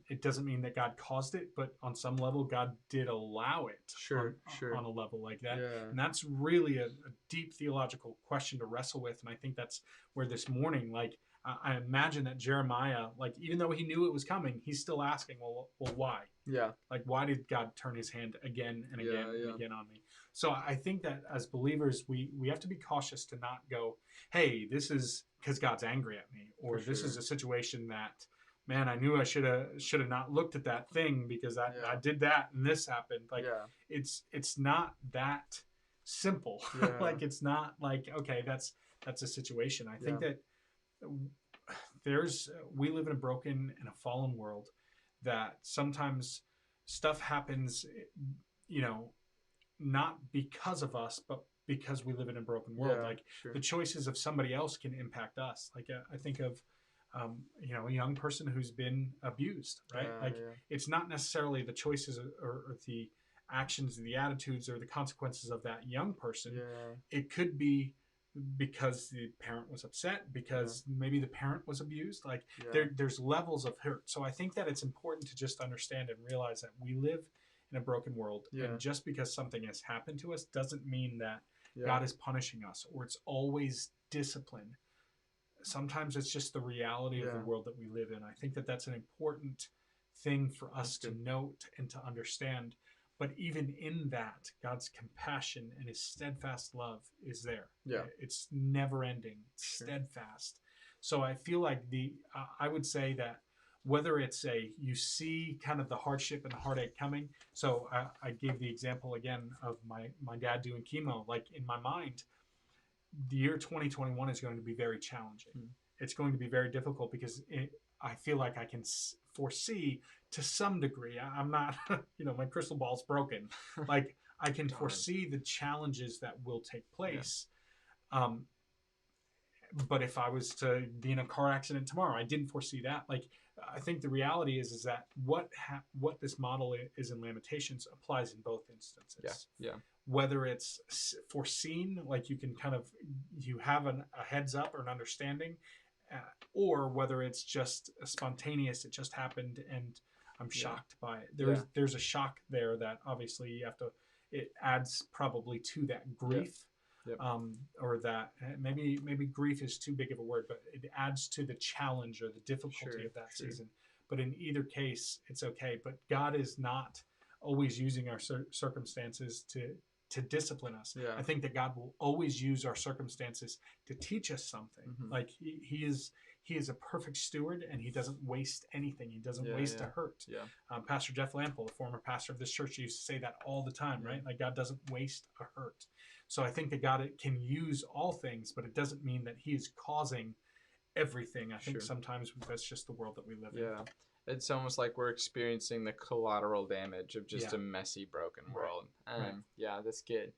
It doesn't mean that God caused it, but on some level, God did allow it. Sure. On a level like that. Yeah. And that's really a deep theological question to wrestle with. And I think that's where this morning, like, I imagine that Jeremiah, like, even though he knew it was coming, he's still asking, well, why? Yeah. Like, why did God turn his hand again and again and again on me? So I think that as believers, we have to be cautious to not go, hey, this is because God's angry at me, or this is a situation that, man, I knew I should have not looked at that thing because I did that and this happened. Like, it's not that simple. Like, it's not like, okay, that's a situation. I think that we live in a broken and a fallen world, that sometimes stuff happens, not because of us, but because we live in a broken world. Like, the choices of somebody else can impact us. Like, I think of, a young person who's been abused, right? It's not necessarily the choices or the actions, the attitudes, or the consequences of that young person. It could be because the parent was upset, because maybe the parent was abused. Like, there's levels of hurt. So I think that it's important to just understand and realize that we live in a broken world, and just because something has happened to us doesn't mean that God is punishing us, or it's always discipline. Sometimes it's just the reality of the world that we live in. I think that that's an important thing for us to note and to understand. But even in that, God's compassion and his steadfast love is there. Yeah. It's never ending, steadfast. So I feel like I would say that whether it's you see kind of the hardship and the heartache coming. So I gave the example again of my dad doing chemo. Like, in my mind, the year 2021 is going to be very challenging. It's going to be very difficult because I feel like I can foresee to some degree. I'm not, my crystal ball's broken. Like, I can foresee the challenges that will take place. But if I was to be in a car accident tomorrow, I didn't foresee that. Like, I think the reality is that what this model is in Lamentations applies in both instances. Yeah. Whether it's foreseen, like, you have a heads up or an understanding, or whether it's just spontaneous, it just happened and I'm shocked by it. There's a shock there that obviously it adds probably to that grief. Or that maybe grief is too big of a word, but it adds to the challenge or the difficulty of that season. But in either case, it's okay. But God is not always using our circumstances to discipline us. I think that God will always use our circumstances to teach us something. Like, he is a perfect steward, and he doesn't waste anything. He doesn't waste a hurt. Pastor Jeff Lample, the former pastor of this church, used to say that all the time, right? Like, God doesn't waste a hurt. So I think that God can use all things, but it doesn't mean that he is causing everything. I think sometimes that's just the world that we live in. Yeah. It's almost like we're experiencing the collateral damage of just a messy, broken world. Yeah, that's good.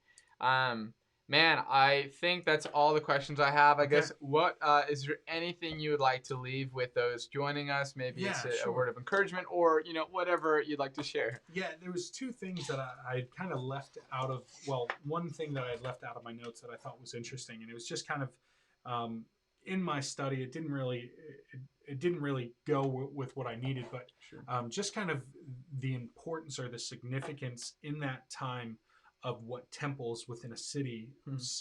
Man, I think that's all the questions I have. I guess, what is there anything you would like to leave with those joining us? Maybe it's a word of encouragement, or whatever you'd like to share. Yeah, there was two things that I kind of left out of. Well, one thing that I left out of my notes that I thought was interesting, and it was just kind of in my study. It didn't really go with what I needed, but just kind of the importance or the significance in that time of what temples within a city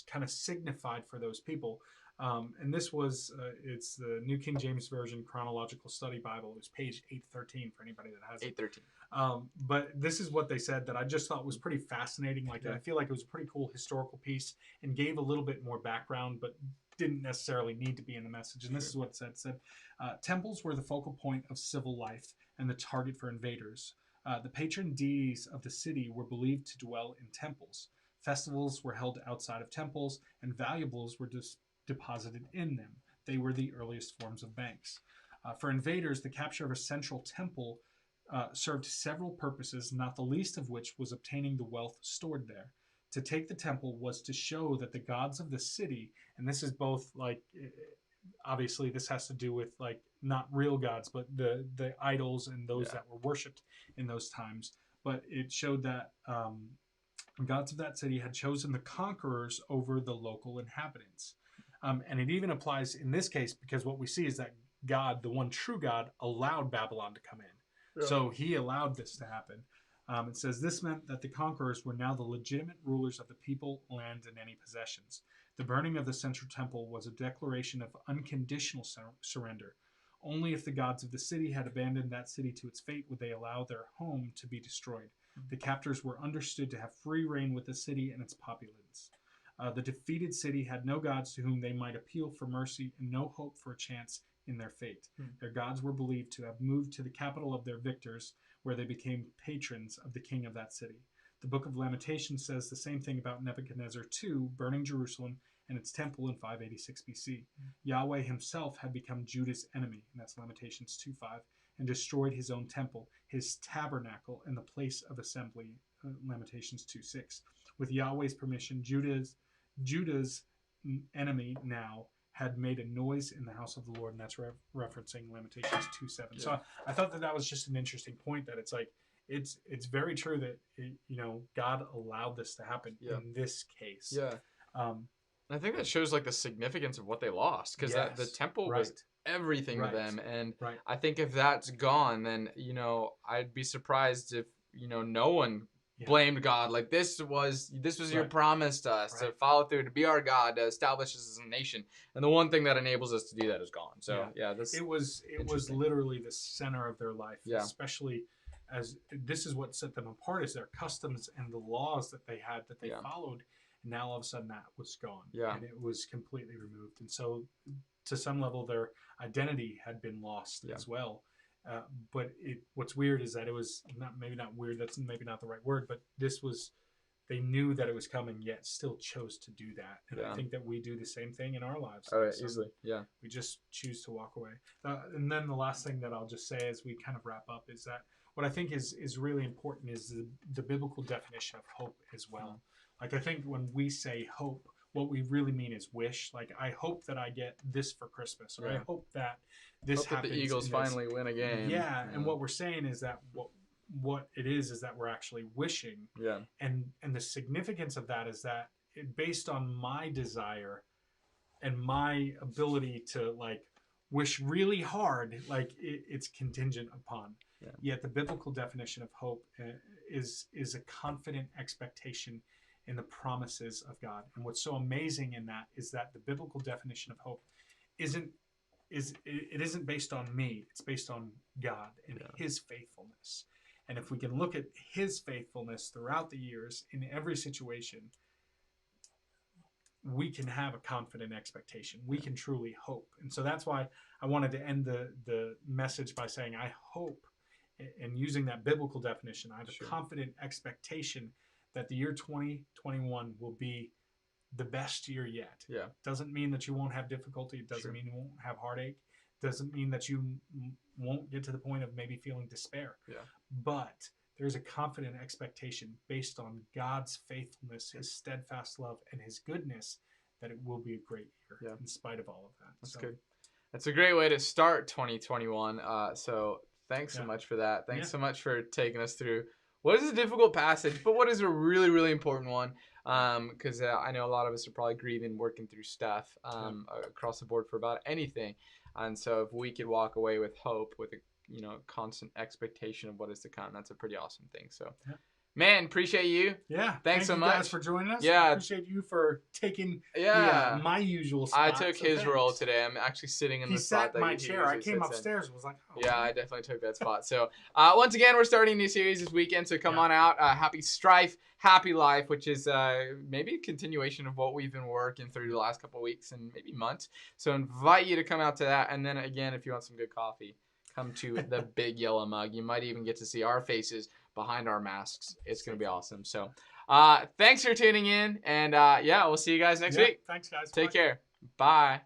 kind of signified for those people. And this was, it's the New King James Version Chronological Study Bible. It was page 813 for anybody that has it. 813. But this is what they said that I just thought was pretty fascinating. Like, I feel like it was a pretty cool historical piece and gave a little bit more background, but didn't necessarily need to be in the message. And this is what it said. It said, temples were the focal point of civil life and the target for invaders. The patron deities of the city were believed to dwell in temples. Festivals were held outside of temples, and valuables were deposited in them. They were the earliest forms of banks. For invaders, the capture of a central temple served several purposes, not the least of which was obtaining the wealth stored there. To take the temple was to show that the gods of the city, and this is both like, obviously this has to do with like not real gods, but the idols and those that were worshipped in those times. But it showed that gods of that city had chosen the conquerors over the local inhabitants. And it even applies in this case because what we see is that God, the one true God, allowed Babylon to come in. Yeah. So he allowed this to happen. It says this meant that the conquerors were now the legitimate rulers of the people, land, and any possessions. The burning of the central temple was a declaration of unconditional surrender. Only if the gods of the city had abandoned that city to its fate would they allow their home to be destroyed. The captors were understood to have free reign with the city and its populace. The defeated city had no gods to whom they might appeal for mercy and no hope for a chance in their fate. Their gods were believed to have moved to the capital of their victors, where they became patrons of the king of that city. The Book of Lamentations says the same thing about Nebuchadnezzar II burning Jerusalem and its temple in 586 BC. Yahweh himself had become Judah's enemy, and that's Lamentations 2:5, and destroyed his own temple, his tabernacle, and the place of assembly, Lamentations 2:6. With Yahweh's permission, Judah's enemy now had made a noise in the house of the Lord, and that's referencing Lamentations 2:7. Yeah. So I thought that was just an interesting point, that it's like, it's very true that God allowed this to happen in this case. Yeah. I think that shows like the significance of what they lost, because the temple was everything to them, and I think if that's gone, then I'd be surprised if no one blamed God. Like this was your promise to us to follow through, to be our God, to establish us as a nation, and the one thing that enables us to do that is gone. So it was literally the center of their life, especially as this is what set them apart, is their customs and the laws that they had that they followed. And now all of a sudden that was gone, and it was completely removed, and so to some level their identity had been lost as well. But what's weird is that it was maybe not weird, that's maybe not the right word, but they knew that it was coming, yet still chose to do that. And I think that we do the same thing in our lives. Oh, easily. Yeah. We just choose to walk away. And then the last thing that I'll just say as we kind of wrap up is that what I think is really important is the biblical definition of hope as well. Like, I think when we say hope, what we really mean is wish. Like, I hope that I get this for Christmas, or I hope that this happens. That the Eagles finally win a game. Yeah, and what we're saying is that what it is that we're actually wishing. Yeah. And the significance of that is that based on my desire and my ability to like wish really hard, like it's contingent upon. Yeah. Yet the biblical definition of hope is a confident expectation in the promises of God. And what's so amazing in that is that the biblical definition of hope isn't based on me. It's based on God and his faithfulness. And if we can look at his faithfulness throughout the years in every situation, we can have a confident expectation. We can truly hope. And so that's why I wanted to end the message by saying, I hope, and using that biblical definition, I have a confident expectation that the year 2021 will be the best year yet. Yeah. Doesn't mean that you won't have difficulty. It doesn't mean you won't have heartache. Doesn't mean that you won't get to the point of maybe feeling despair. Yeah. But there's a confident expectation based on God's faithfulness, his steadfast love, and his goodness that it will be a great year in spite of all of that. That's good. That's a great way to start 2021. So thanks so much for that. Thanks so much for taking us through what is a difficult passage, but what is a really, really important one. Because I know a lot of us are probably grieving, working through stuff across the board for about anything. And so if we could walk away with hope, with a constant expectation of what is to come, that's a pretty awesome thing. So Man, appreciate you. Yeah. Thanks so Thank you much guys for joining us. Yeah. I appreciate you for taking my usual spot. I took his role today. I'm actually sitting in the spot that my he chair. I usually came sits in. upstairs and was like, oh. Yeah, I definitely took that spot. So once again, we're starting a new series this weekend, so come on out. Happy Strife, Happy Life, which is maybe a continuation of what we've been working through the last couple of weeks and maybe months. So invite you to come out to that. And then again, if you want some good coffee, come to the Big Yellow Mug. You might even get to see our faces behind our masks. It's going to be awesome. So thanks for tuning in. And we'll see you guys next week. Thanks, guys. Take care. Bye.